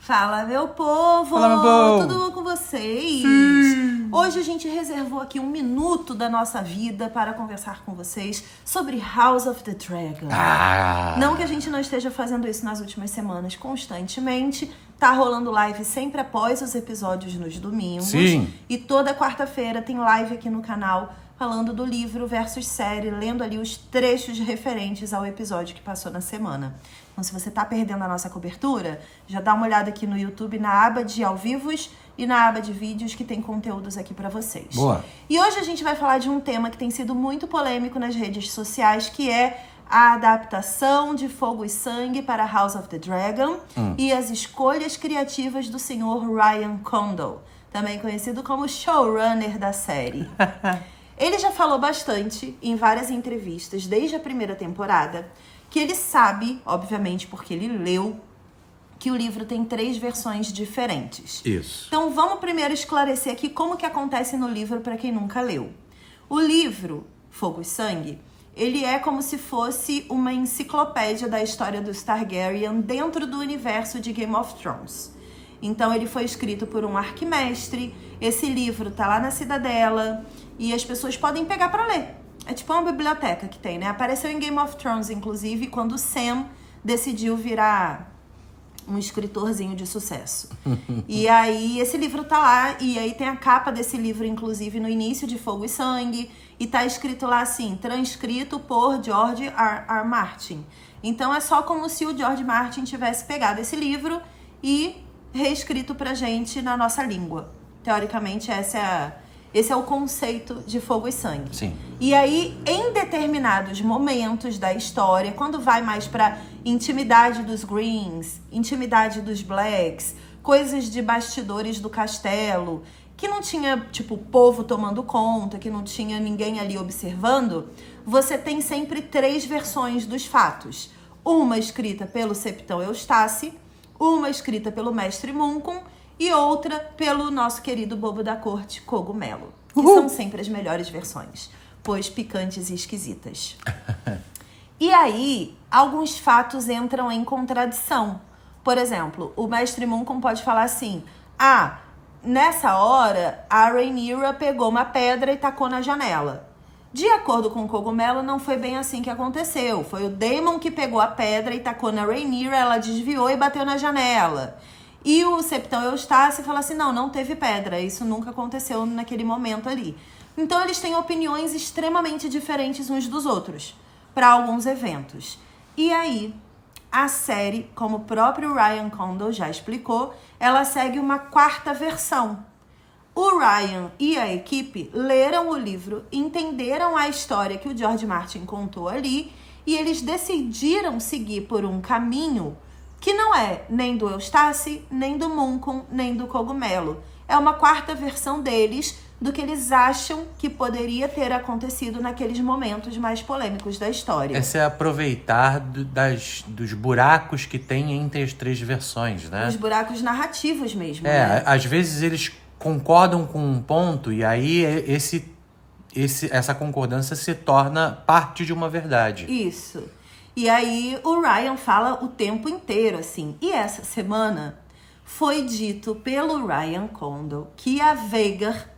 Fala, meu povo! Fala, meu povo! Tudo bom com vocês? Sim. Hoje a gente reservou aqui 1 minuto da nossa vida para conversar com vocês sobre House of the Dragon. Não que a gente não esteja fazendo isso nas últimas semanas constantemente. Tá rolando live sempre após os episódios nos domingos. Sim. E toda quarta-feira tem live aqui no canal falando do livro versus série, lendo ali os trechos referentes ao episódio que passou na semana. Então, se você tá perdendo a nossa cobertura, já dá uma olhada aqui no YouTube, na aba de ao vivos e na aba de vídeos, que tem conteúdos aqui pra vocês. Boa. E hoje a gente vai falar de um tema que tem sido muito polêmico nas redes sociais, que é a adaptação de Fogo e Sangue para House of the Dragon e as escolhas criativas do senhor Ryan Condal, também conhecido como showrunner da série. Ele já falou bastante em várias entrevistas, desde a primeira temporada, que ele sabe, obviamente porque ele leu, que o livro tem 3 versões diferentes. Isso. Então vamos primeiro esclarecer aqui como que acontece no livro para quem nunca leu. O livro, Fogo e Sangue, ele é como se fosse uma enciclopédia da história dos Targaryen dentro do universo de Game of Thrones. Então ele foi escrito por um arquimestre, esse livro tá lá na Cidadela e as pessoas podem pegar para ler. É tipo uma biblioteca que tem, né? Apareceu em Game of Thrones, inclusive, quando o Sam decidiu virar um escritorzinho de sucesso. E aí esse livro tá lá, e aí tem a capa desse livro, inclusive, no início de Fogo e Sangue, e tá escrito lá assim, transcrito por George R. R. Então é só como se o George Martin tivesse pegado esse livro e reescrito pra gente na nossa língua. Teoricamente, esse é o conceito de Fogo e Sangue. Sim. E aí, em determinados momentos da história, quando vai mais pra intimidade dos Greens, intimidade dos Blacks, coisas de bastidores do castelo, que não tinha, tipo, o povo tomando conta, que não tinha ninguém ali observando, você tem sempre 3 versões dos fatos. Uma escrita pelo Septão Eustace, uma escrita pelo Mestre Munkun e outra pelo nosso querido bobo da corte, Cogumelo. Que são sempre as melhores versões, pois picantes e esquisitas. E aí, alguns fatos entram em contradição. Por exemplo, o Mestre Munkun pode falar assim, nessa hora, a Rhaenyra pegou uma pedra e tacou na janela. De acordo com o Cogumelo, não foi bem assim que aconteceu. Foi o Daemon que pegou a pedra e tacou na Rhaenyra, ela desviou e bateu na janela. E o Septão Eustace fala assim, não teve pedra, isso nunca aconteceu naquele momento ali. Então eles têm opiniões extremamente diferentes uns dos outros para alguns eventos. E aí, a série, como o próprio Ryan Condal já explicou, ela segue uma 4ª versão. O Ryan e a equipe leram o livro, entenderam a história que o George Martin contou ali e eles decidiram seguir por um caminho que não é nem do Eustace, nem do Munkun, nem do Cogumelo. É uma 4ª versão deles do que eles acham que poderia ter acontecido naqueles momentos mais polêmicos da história. Esse é aproveitar dos buracos que tem entre as 3 versões, né? Os buracos narrativos mesmo, né? Às vezes eles concordam com um ponto e aí essa concordância se torna parte de uma verdade. Isso. E aí o Ryan fala o tempo inteiro, assim. E essa semana foi dito pelo Ryan Condal que a Vhagar,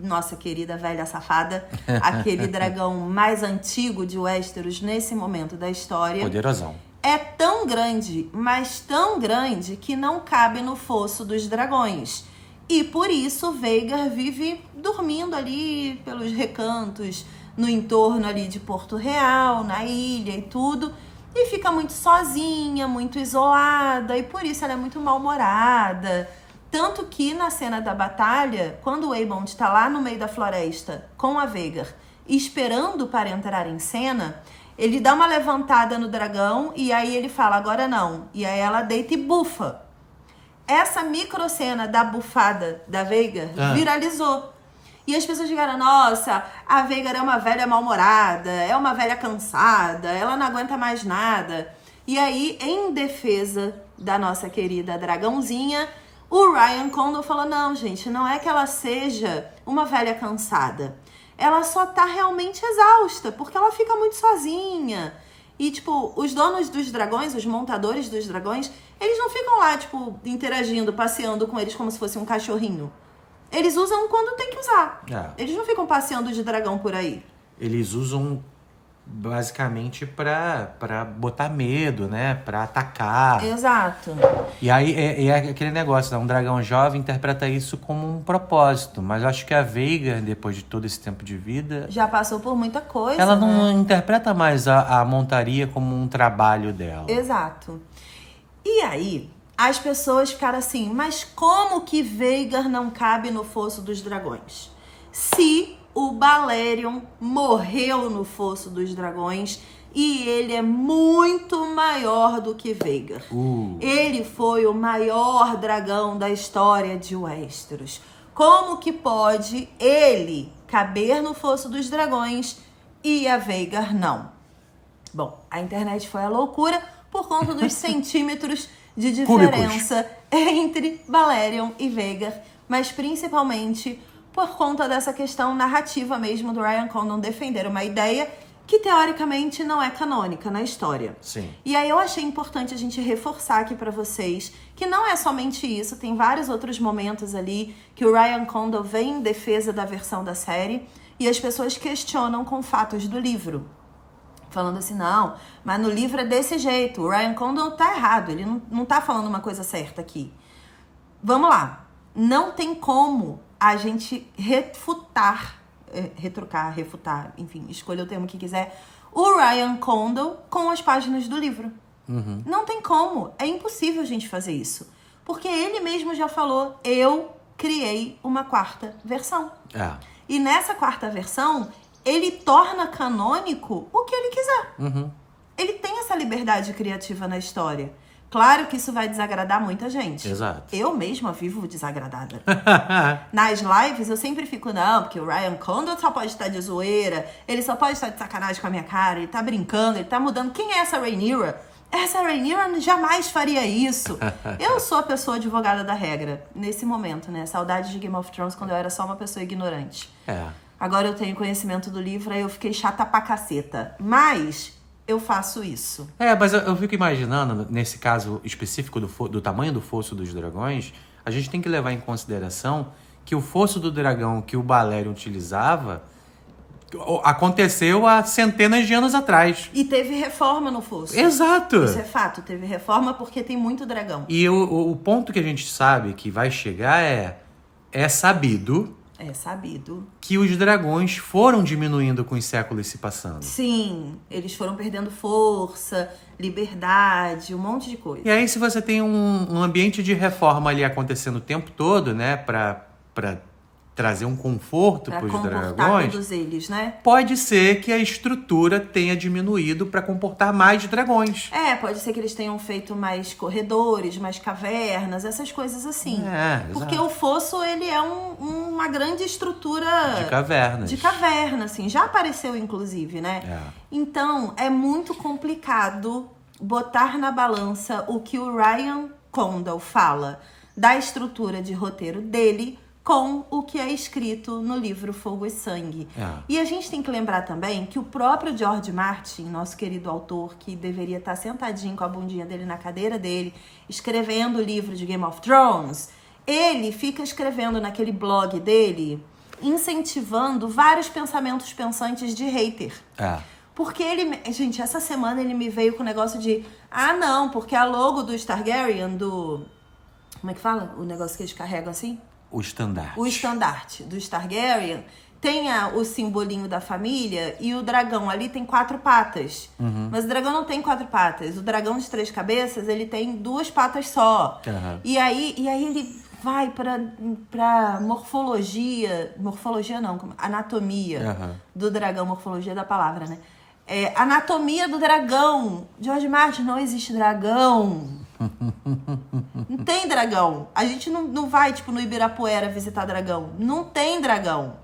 nossa querida velha safada, aquele dragão mais antigo de Westeros nesse momento da história, poderosão, é tão grande, mas tão grande, que não cabe no fosso dos dragões. E por isso Vhagar vive dormindo ali pelos recantos, no entorno ali de Porto Real, na ilha e tudo, e fica muito sozinha, muito isolada, e por isso ela é muito mal-humorada. Tanto que na cena da batalha, quando o Aemond está lá no meio da floresta com a Vhagar, esperando para entrar em cena, ele dá uma levantada no dragão e aí ele fala, agora não. E aí ela deita e bufa. Essa microcena da bufada da Vhagar viralizou. E as pessoas ficaram, nossa, a Vhagar é uma velha mal-humorada, é uma velha cansada, ela não aguenta mais nada. E aí, em defesa da nossa querida dragãozinha, o Ryan Condal falou, não, gente, não é que ela seja uma velha cansada. Ela só tá realmente exausta, porque ela fica muito sozinha. E, tipo, os donos dos dragões, os montadores dos dragões, eles não ficam lá, tipo, interagindo, passeando com eles como se fosse um cachorrinho. Eles usam quando tem que usar. Eles não ficam passeando de dragão por aí. Eles usam basicamente pra botar medo, né? Pra atacar. Exato. E aí é aquele negócio, né? Um dragão jovem interpreta isso como um propósito. Mas eu acho que a Veigar, depois de todo esse tempo de vida... Já passou por muita coisa, ela não interpreta mais a montaria como um trabalho dela. Exato. E aí, as pessoas ficaram assim, mas como que Veigar não cabe no Fosso dos Dragões? Se o Balerion morreu no Fosso dos Dragões e ele é muito maior do que Veigar. Ele foi o maior dragão da história de Westeros. Como que pode ele caber no Fosso dos Dragões e a Veigar não? Bom, a internet foi a loucura por conta dos centímetros de diferença entre Balerion e Veigar, mas principalmente por conta dessa questão narrativa mesmo do Ryan Condon defender uma ideia que teoricamente não é canônica na história. Sim. E aí eu achei importante a gente reforçar aqui pra vocês que não é somente isso, tem vários outros momentos ali que o Ryan Condon vem em defesa da versão da série e as pessoas questionam com fatos do livro. Falando assim, não, mas no livro é desse jeito, o Ryan Condon tá errado, ele não tá falando uma coisa certa aqui. Vamos lá, não tem como a gente refutar, enfim, escolha o termo que quiser, o Ryan Condon com as páginas do livro. Não tem como, é impossível a gente fazer isso. Porque ele mesmo já falou, eu criei uma quarta versão. E nessa quarta versão, ele torna canônico o que ele quiser. Ele tem essa liberdade criativa na história. Claro que isso vai desagradar muita gente. Exato. Eu mesma vivo desagradada. Nas lives eu sempre fico, não, porque o Ryan Condon só pode estar de zoeira, ele só pode estar de sacanagem com a minha cara, ele tá brincando, ele tá mudando. Quem é essa Rhaenyra? Essa Rhaenyra jamais faria isso. Eu sou a pessoa advogada da regra, nesse momento, né? Saudade de Game of Thrones quando eu era só uma pessoa ignorante. Agora eu tenho conhecimento do livro, aí eu fiquei chata pra caceta. Mas eu faço isso. Mas eu fico imaginando, nesse caso específico do tamanho do Fosso dos Dragões, a gente tem que levar em consideração que o Fosso do Dragão que o Balerion utilizava aconteceu há centenas de anos atrás. E teve reforma no Fosso. Exato. Isso é fato, teve reforma porque tem muito dragão. E o ponto que a gente sabe que vai chegar é sabido... É sabido. Que os dragões foram diminuindo com os séculos se passando. Sim, eles foram perdendo força, liberdade, um monte de coisa. E aí se você tem um ambiente de reforma ali acontecendo o tempo todo, né, pra trazer um conforto para os dragões, todos eles, né? Pode ser que a estrutura tenha diminuído para comportar mais dragões. Pode ser que eles tenham feito mais corredores, mais cavernas, essas coisas assim. Porque o fosso, ele é uma grande estrutura... De cavernas. De caverna, assim. Já apareceu, inclusive, né? Então, é muito complicado botar na balança o que o Ryan Condon fala da estrutura de roteiro dele com o que é escrito no livro Fogo e Sangue. E a gente tem que lembrar também que o próprio George Martin, nosso querido autor, que deveria estar sentadinho com a bundinha dele na cadeira dele, escrevendo o livro de Game of Thrones, ele fica escrevendo naquele blog dele, incentivando vários pensamentos pensantes de hater. Porque ele... Gente, essa semana ele me veio com o negócio de... não, porque a logo do Targaryen, do... Como é que fala? O negócio que eles carregam assim? O estandarte. O estandarte do Targaryen tem o simbolinho da família e o dragão ali tem 4 patas. Mas o dragão não tem 4 patas. O dragão de 3 cabeças, ele tem 2 patas só. E aí ele vai pra morfologia... Morfologia não, anatomia do dragão. Morfologia da palavra, né? Anatomia do dragão. George Martin, não existe dragão. Não tem dragão. A gente não vai, tipo, no Ibirapuera visitar dragão. Não tem dragão,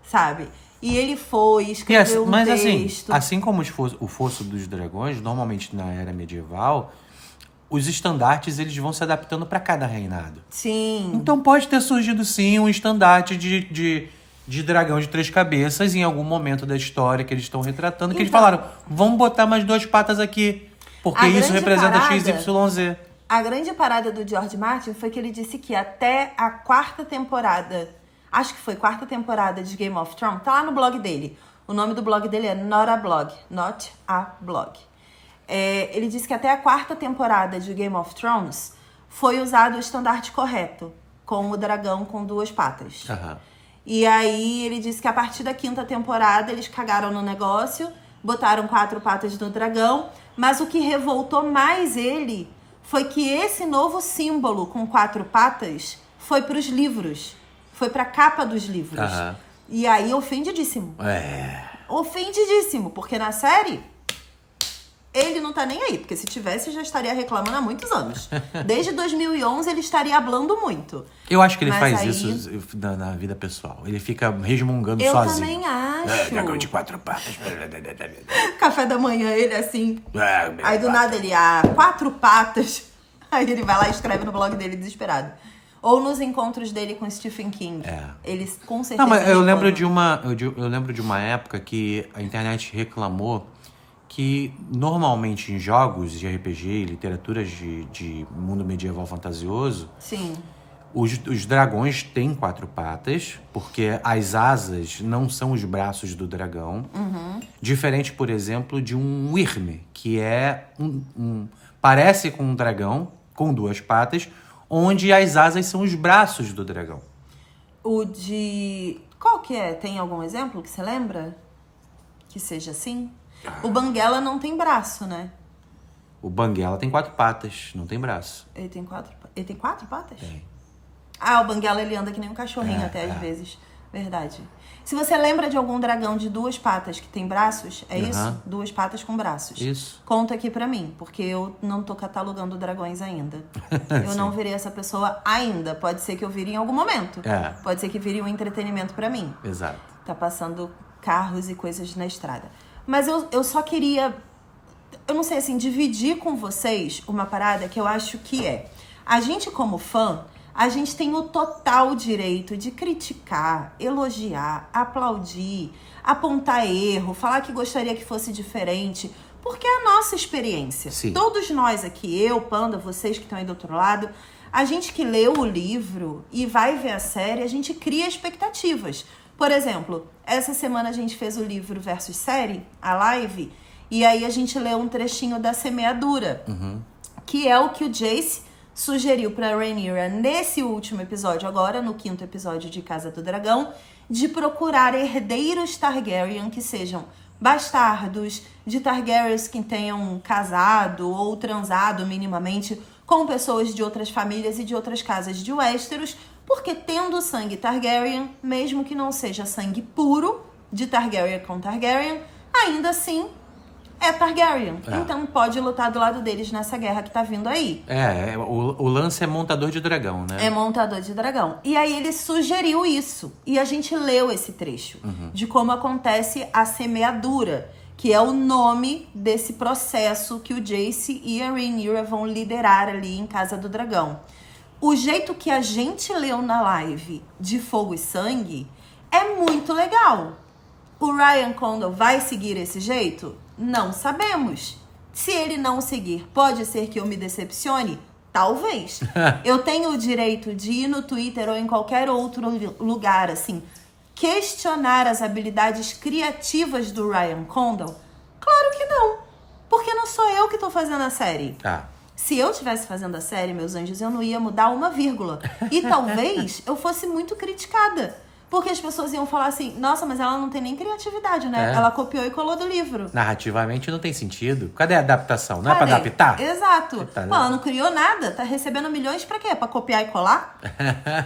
sabe? E ele foi, escreveu um texto. Assim como o Fosso dos Dragões, normalmente na era medieval, os estandartes eles vão se adaptando para cada reinado. Sim. Então pode ter surgido sim um estandarte de dragão de 3 cabeças em algum momento da história que eles estão retratando, que eles Então- falaram, vamos botar mais 2 patas aqui, porque A isso grande representa parada- XYZ. A grande parada do George Martin foi que ele disse que até a 4ª temporada, acho que foi 4ª temporada de Game of Thrones, tá lá no blog dele. O nome do blog dele é Not a Blog. Ele disse que até a 4ª temporada de Game of Thrones foi usado o estandarte correto, com o dragão com 2 patas. Aham. E aí ele disse que a partir da 5ª temporada eles cagaram no negócio, botaram 4 patas no dragão, mas o que revoltou mais ele foi que esse novo símbolo com 4 patas foi pros livros, foi pra capa dos livros. Aham. E aí ofendidíssimo. Ofendidíssimo, porque na série ele não tá nem aí, porque se tivesse já estaria reclamando há muitos anos. Desde 2011 ele estaria hablando muito. Eu acho que ele Mas faz aí- isso na vida pessoal. Ele fica resmungando Eu sozinho. também acho. Dragão de 4 patas. Café da manhã, ele assim. Aí do nada ele, 4 patas. Aí ele vai lá e escreve no blog dele desesperado. Ou nos encontros dele com Stephen King. Eles com certeza. Não, mas eu lembro reclamam. eu lembro de uma época que a internet reclamou que normalmente em jogos de RPG, literaturas de mundo medieval fantasioso, Sim. os dragões têm 4 patas, porque as asas não são os braços do dragão. Diferente, por exemplo, de um Wyrm, que é parece com um dragão com 2 patas, onde as asas são os braços do dragão. O de... Qual que é? Tem algum exemplo que você lembra? Que seja assim? O Banguela não tem braço, né? O Banguela tem 4 patas, não tem braço. Ele tem 4 patas? Tem. O Banguela ele anda que nem um cachorrinho É, às vezes. Verdade. Se você lembra de algum dragão de 2 patas que tem braços, é isso? 2 patas com braços. Isso. Conta aqui pra mim, porque eu não tô catalogando dragões ainda. Eu não virei essa pessoa ainda. Pode ser que eu vire em algum momento. Pode ser que vire um entretenimento pra mim. Exato. Tá passando carros e coisas na estrada. Mas eu só queria, eu não sei assim, dividir com vocês uma parada que eu acho que é. A gente como fã, a gente tem o total direito de criticar, elogiar, aplaudir, apontar erro, falar que gostaria que fosse diferente, porque é a nossa experiência. Sim. Todos nós aqui, eu, Panda, vocês que estão aí do outro lado, a gente que leu o livro e vai ver a série, a gente cria expectativas. Por exemplo, essa semana a gente fez o livro versus série, a live, e aí a gente leu um trechinho da semeadura, que é o que o Jace sugeriu pra Rhaenyra nesse último episódio, agora no 5º episódio de Casa do Dragão, de procurar herdeiros Targaryen que sejam bastardos, de Targaryens que tenham casado ou transado minimamente com pessoas de outras famílias e de outras casas de Westeros, porque tendo sangue Targaryen, mesmo que não seja sangue puro de Targaryen com Targaryen, ainda assim é Targaryen. Então pode lutar do lado deles nessa guerra que tá vindo aí. O lance é montador de dragão, né? É montador de dragão. E aí ele sugeriu isso. E a gente leu esse trecho de como acontece a semeadura, que é o nome desse processo que o Jace e a Rhaenyra vão liderar ali em Casa do Dragão. O jeito que a gente leu na live de Fogo e Sangue é muito legal. O Ryan Condal vai seguir esse jeito? Não sabemos. Se ele não seguir, pode ser que eu me decepcione? Talvez. Eu tenho o direito de ir no Twitter ou em qualquer outro lugar, assim, questionar as habilidades criativas do Ryan Condal? Claro que não. Porque não sou eu que tô fazendo a série. Se eu estivesse fazendo a série, meus anjos, eu não ia mudar uma vírgula. E talvez eu fosse muito criticada. Porque as pessoas iam falar assim, nossa, mas ela não tem nem criatividade, né? Ela copiou e colou do livro. Narrativamente não tem sentido. Cadê a adaptação? Não é pra adaptar? Exato. Pô, ela não criou nada. Tá recebendo milhões pra quê? Pra copiar e colar?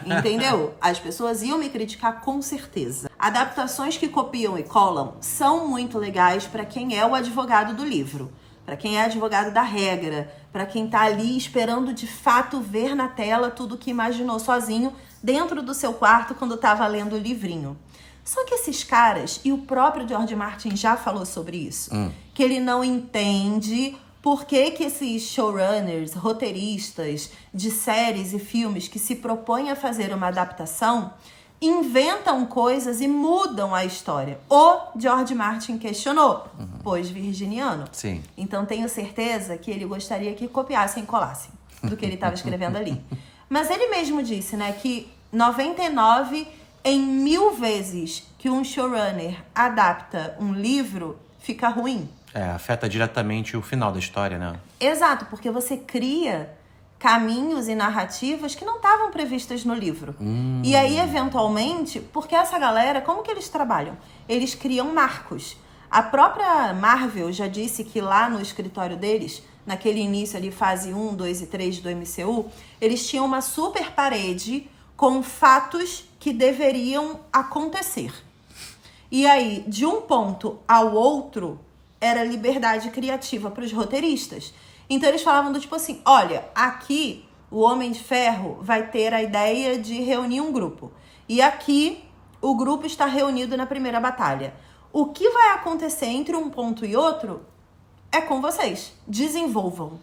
Entendeu? As pessoas iam me criticar com certeza. Adaptações que copiam e colam são muito legais pra quem é o advogado do livro. Pra quem é advogado da regra, pra quem tá ali esperando de fato ver na tela tudo que imaginou sozinho dentro do seu quarto quando tava lendo o livrinho. Só que esses caras, e o próprio George Martin já falou sobre isso, que ele não entende por que esses showrunners, roteiristas de séries e filmes que se propõem a fazer uma adaptação inventam coisas e mudam a história. O George Martin questionou, pois virginiano. Sim. Então tenho certeza que ele gostaria que copiassem e colassem do que ele estava escrevendo ali. Mas ele mesmo disse, né, que 99 em 1000 vezes que um showrunner adapta um livro, fica ruim. Afeta diretamente o final da história, né? Exato, porque você cria caminhos e narrativas que não estavam previstas no livro. E aí, eventualmente, porque essa galera, como que eles trabalham? Eles criam marcos. A própria Marvel já disse que lá no escritório deles, naquele início ali, fase 1, 2 e 3 do MCU, eles tinham uma super parede com fatos que deveriam acontecer. E aí, de um ponto ao outro, era liberdade criativa para os roteiristas. Então eles falavam do tipo assim, olha, aqui o Homem de Ferro vai ter a ideia de reunir um grupo. E aqui o grupo está reunido na primeira batalha. O que vai acontecer entre um ponto e outro é com vocês. Desenvolvam.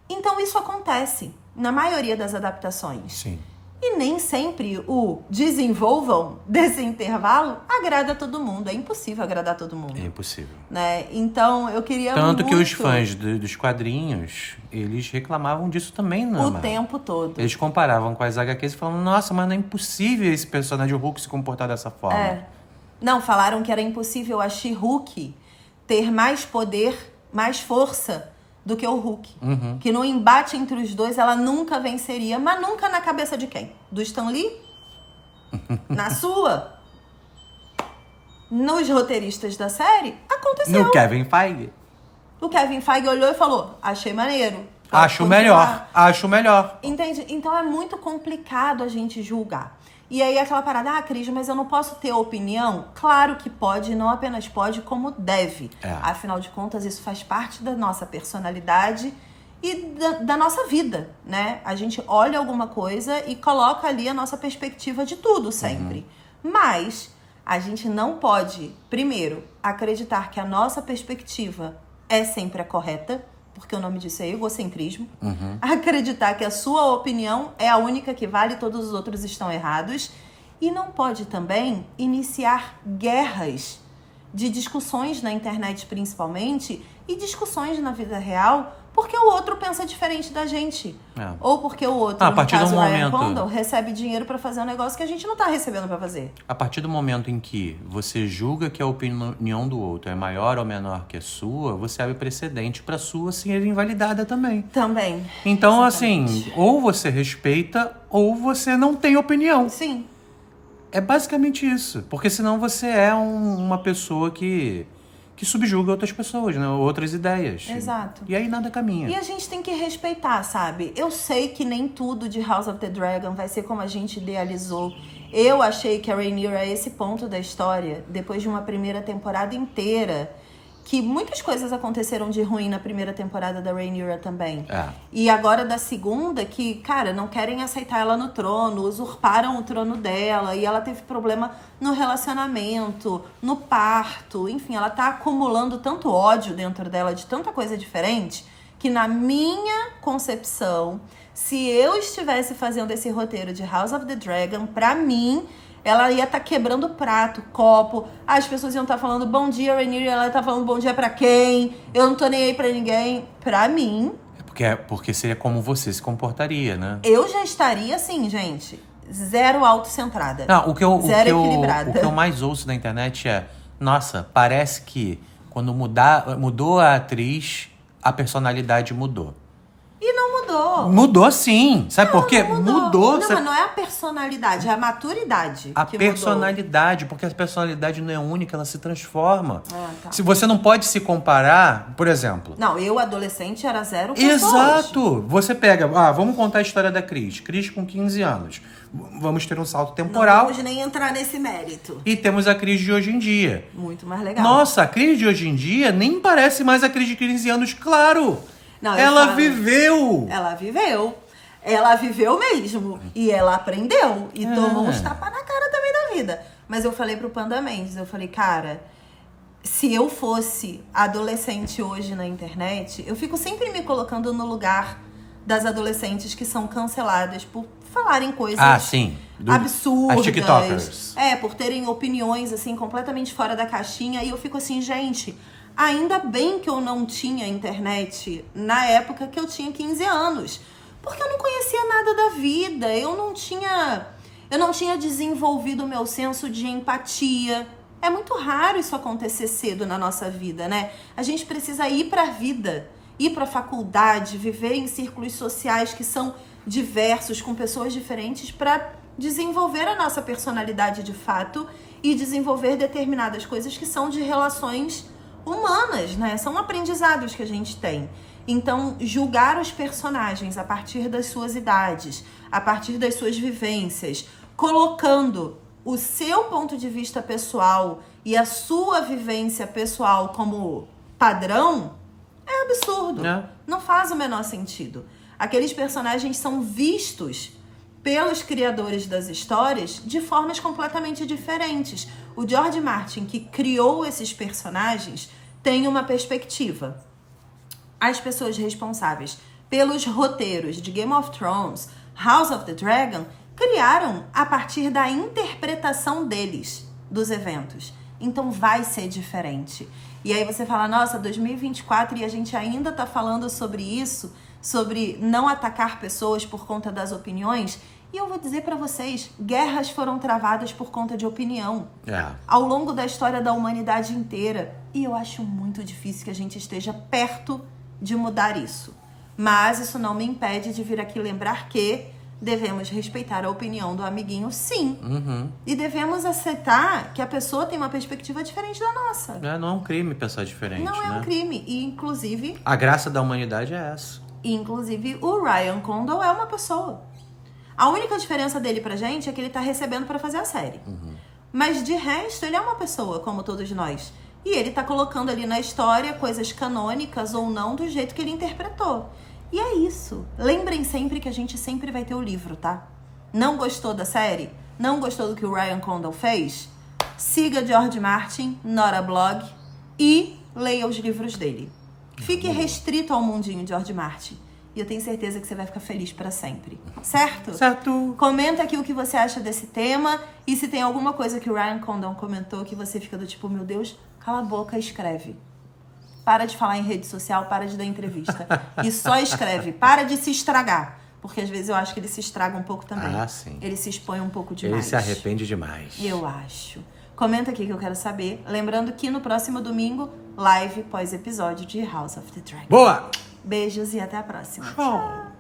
Então isso acontece na maioria das adaptações. Sim. E nem sempre o desenvolvam desse intervalo agrada a todo mundo. É impossível agradar todo mundo. É impossível. Né? Então, eu queria Tanto muito... que os fãs dos quadrinhos, eles reclamavam disso também, não? O tempo todo. Eles comparavam com as HQs e falavam, nossa, mas não é impossível esse personagem, o Hulk, se comportar dessa forma. Não, falaram que era impossível a She-Hulk ter mais poder, mais força do que o Hulk. Que no embate entre os dois ela nunca venceria, mas nunca na cabeça de quem? Do Stan Lee? Na sua? Nos roteiristas da série? Aconteceu. No Kevin Feige? O Kevin Feige olhou e falou, achei maneiro. Acho melhor. Entende? Então é muito complicado a gente julgar. E aí aquela parada, Cris, mas eu não posso ter opinião? Claro que pode, não apenas pode, como deve. Afinal de contas, isso faz parte da nossa personalidade e da nossa vida, né? A gente olha alguma coisa e coloca ali a nossa perspectiva de tudo sempre. Mas a gente não pode, primeiro, acreditar que a nossa perspectiva é sempre a correta, porque o nome disso é egocentrismo. Acreditar que a sua opinião é a única que vale e todos os outros estão errados. E não pode também iniciar guerras de discussões na internet, principalmente, e discussões na vida real, porque o outro pensa diferente da gente. Ou porque o outro, no caso Ryan Condal, recebe dinheiro para fazer um negócio que a gente não tá recebendo para fazer. A partir do momento em que você julga que a opinião do outro é maior ou menor que a sua, você abre precedente para a sua ser invalidada também. Também. Então, Exatamente. assim, ou você respeita ou você não tem opinião. Sim. É basicamente isso. Porque senão você é uma pessoa que subjuga outras pessoas, né? Outras ideias. Exato. E aí nada caminha. E a gente tem que respeitar, sabe? Eu sei que nem tudo de House of the Dragon vai ser como a gente idealizou. Eu achei que a Rhaenyra é esse ponto da história, depois de uma primeira temporada inteira, que muitas coisas aconteceram de ruim na primeira temporada da Rhaenyra também. E agora da segunda, que, cara, não querem aceitar ela no trono, usurparam o trono dela, e ela teve problema no relacionamento, no parto, enfim, ela tá acumulando tanto ódio dentro dela de tanta coisa diferente, que na minha concepção, se eu estivesse fazendo esse roteiro de House of the Dragon, pra mim, ela ia estar quebrando prato, copo, as pessoas iam estar falando bom dia, Rhaenyra, ela tá falando bom dia pra quem, eu não tô nem aí pra ninguém. Pra mim... Porque seria como você se comportaria, né? Eu já estaria assim, gente, zero autocentrada. Não, zero equilibrada. O que eu mais ouço na internet é, nossa, parece que quando mudou a atriz, a personalidade mudou. E não mudou. Mudou sim. Sabe por quê? Não Mudou. Não, mas não é a personalidade, é a maturidade. A que personalidade, porque a personalidade não é única, ela se transforma. Tá. Se você não pode se comparar, por exemplo... Não, eu, adolescente, era zero pessoas. Exato! Você pega... vamos contar a história da Cris. Cris com 15 anos. Vamos ter um salto temporal. Não vamos nem entrar nesse mérito. E temos a Cris de hoje em dia. Muito mais legal. Nossa, a Cris de hoje em dia nem parece mais a Cris de 15 anos, claro! Não, ela viveu! Ela viveu. Ela viveu mesmo. E ela aprendeu. E tomou uns tapas na cara também da vida. Mas eu falei pro Panda Mendes, eu falei, cara, se eu fosse adolescente hoje na internet, eu fico sempre me colocando no lugar das adolescentes que são canceladas por falarem coisas absurdas. As TikTokers. Por terem opiniões, assim, completamente fora da caixinha. E eu fico assim, gente, ainda bem que eu não tinha internet na época que eu tinha 15 anos. Porque eu não conhecia nada da vida. Eu não tinha desenvolvido o meu senso de empatia. É muito raro isso acontecer cedo na nossa vida, né? A gente precisa ir pra vida, ir pra faculdade, viver em círculos sociais que são diversos, com pessoas diferentes, para desenvolver a nossa personalidade de fato e desenvolver determinadas coisas que são de relações humanas, né? São aprendizados que a gente tem. Então, julgar os personagens a partir das suas idades, a partir das suas vivências, colocando o seu ponto de vista pessoal e a sua vivência pessoal como padrão, é absurdo. Não faz o menor sentido. Aqueles personagens são vistos pelos criadores das histórias de formas completamente diferentes. O George Martin, que criou esses personagens, tem uma perspectiva. As pessoas responsáveis pelos roteiros de Game of Thrones, House of the Dragon, criaram a partir da interpretação deles dos eventos. Então vai ser diferente. E aí você fala, nossa, 2024 e a gente ainda tá falando sobre isso, sobre não atacar pessoas por conta das opiniões. E eu vou dizer pra vocês, guerras foram travadas por conta de opinião. Ao longo da história da humanidade inteira. E eu acho muito difícil que a gente esteja perto de mudar isso. Mas isso não me impede de vir aqui lembrar que devemos respeitar a opinião do amiguinho, sim. E devemos aceitar que a pessoa tem uma perspectiva diferente da nossa. Não é um crime pensar diferente, Não é um crime. E, inclusive... A graça da humanidade é essa. E, inclusive, o Ryan Condal é uma pessoa. A única diferença dele pra gente é que ele tá recebendo pra fazer a série. Mas, de resto, ele é uma pessoa, como todos nós. E ele tá colocando ali na história coisas canônicas ou não do jeito que ele interpretou. E é isso. Lembrem sempre que a gente sempre vai ter o livro, tá? Não gostou da série? Não gostou do que o Ryan Condal fez? Siga George Martin, Nora Blog, e leia os livros dele. Fique restrito ao mundinho George Martin. E eu tenho certeza que você vai ficar feliz pra sempre. Certo? Certo. Comenta aqui o que você acha desse tema. E se tem alguma coisa que o Ryan Condal comentou que você fica do tipo, meu Deus, cala a boca e escreve. Para de falar em rede social, para de dar entrevista. E só escreve. Para de se estragar. Porque às vezes eu acho que ele se estraga um pouco também. Sim. Ele se expõe um pouco demais. Ele se arrepende demais. Eu acho. Comenta aqui que eu quero saber. Lembrando que no próximo domingo, live pós-episódio de House of the Dragon. Boa! Beijos e até a próxima. Tchau.